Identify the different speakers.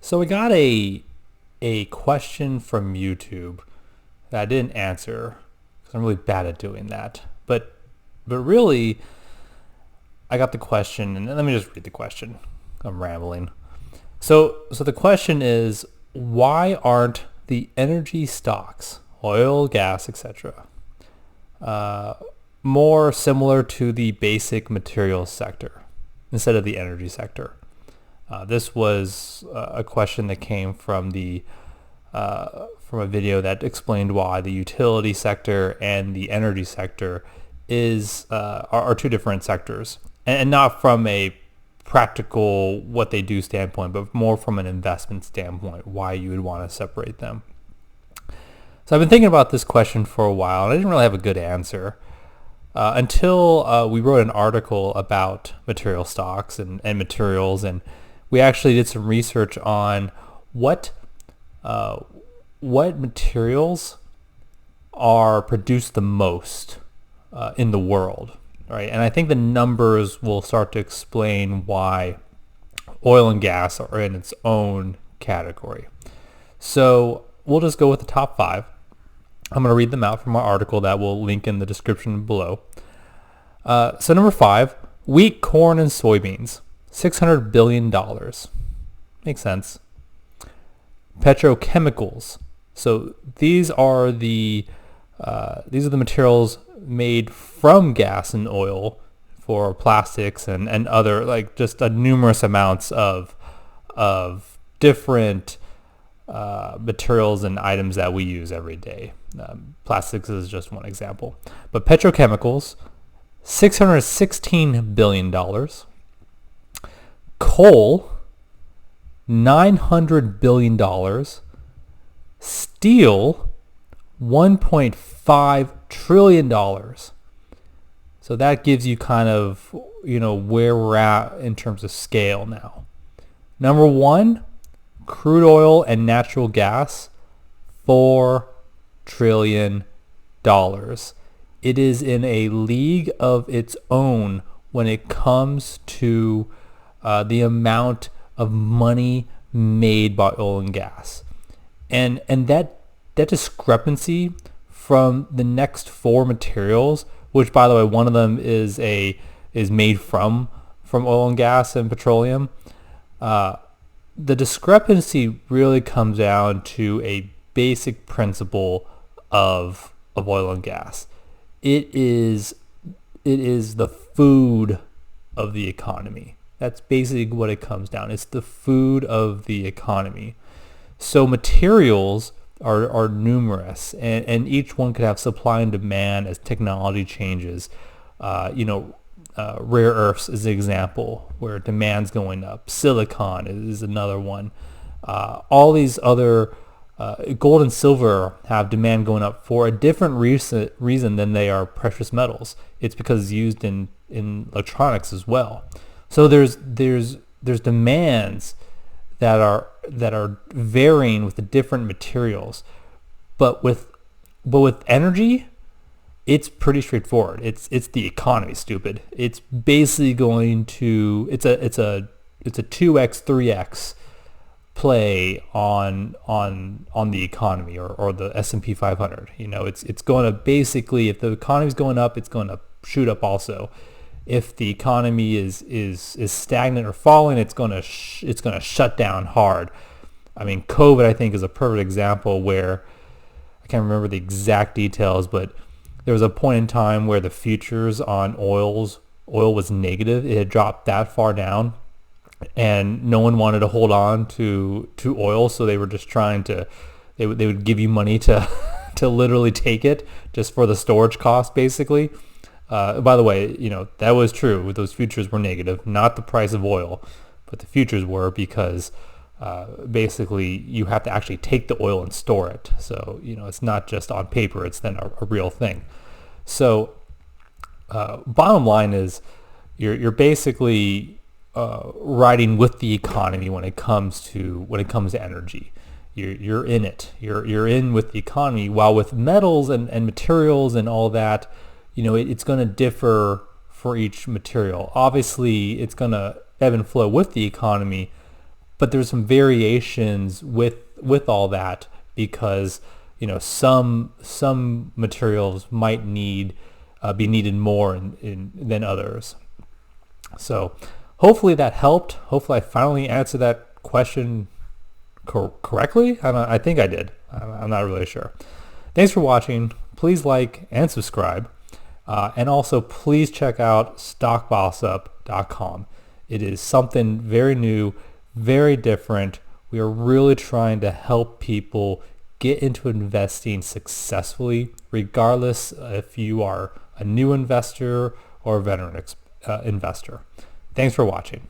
Speaker 1: So we got a question from YouTube that I didn't answer because I'm really bad at doing that. But really, I got the question, and let me just read the question. I'm rambling. So the question is, why aren't the energy stocks, oil, gas, etc., more similar to the basic materials sector instead of the energy sector? This was a question that came from from a video that explained why the utility sector and the energy sector are two different sectors, and not from a practical what they do standpoint, but more from an investment standpoint, why you would want to separate them. So I've been thinking about this question for a while, and I didn't really have a good answer until we wrote an article about material stocks and materials, and we actually did some research on what materials are produced the most in the world, right? And I think the numbers will start to explain why oil and gas are in its own category. So we'll just go with the top 5. I'm going to read them out from our article that we'll link in the description below. So number 5, wheat, corn, and soybeans, $600 billion. Makes sense. Petrochemicals. So these are the materials made from gas and oil for plastics and other, like, just numerous amounts of different materials and items that we use every day. Plastics is just one example. But petrochemicals, $616 billion. Coal, $900 billion. Steel, $1.5 trillion. So that gives you kind of, where we're at in terms of scale now. Number 1, crude oil and natural gas, $4 trillion. It is in a league of its own when it comes to the amount of money made by oil and gas, and that discrepancy from the next 4 materials, which, by the way, one of them is made from oil and gas and petroleum. The discrepancy really comes down to a basic principle of oil and gas. It is the food of the economy. That's basically what it comes down. It's the food of the economy. So materials are numerous, and each one could have supply and demand as technology changes. Rare earths is an example where demand's going up. Silicon is another one. All these other gold and silver have demand going up for a different reason than they are precious metals. It's because it's used in electronics as well. So there's demands that are varying with the different materials, but with energy, it's pretty straightforward. It's the economy, stupid. It's basically going to it's a 2x 3x play on the economy or the S&P 500. It's going to basically, if the economy's going up, it's going to shoot up also. If the economy is stagnant or falling, it's going to shut down hard. I mean, COVID, I think, is a perfect example where I can't remember the exact details, but there was a point in time where the futures on oil was negative. It had dropped that far down, and no one wanted to hold on to oil, so they were just trying to. They would give you money to to literally take it just for the storage cost, basically. By the way, that was true. Those futures were negative, not the price of oil, but the futures were, because basically you have to actually take the oil and store it. So, it's not just on paper, it's then a real thing. So bottom line is you're basically riding with the economy when it comes to energy. You're in it. You're in with the economy, while with metals and materials and all that, it's going to differ for each material. Obviously, it's going to ebb and flow with the economy, but there's some variations with all that, because some materials might be needed more than others. So hopefully that helped. Hopefully I finally answered that question correctly. I think I did. I'm not really sure. Thanks for watching. Please like and subscribe. And also please check out stockbossup.com. It is something very new, very different. We are really trying to help people get into investing successfully, regardless if you are a new investor or a veteran investor. Thanks for watching.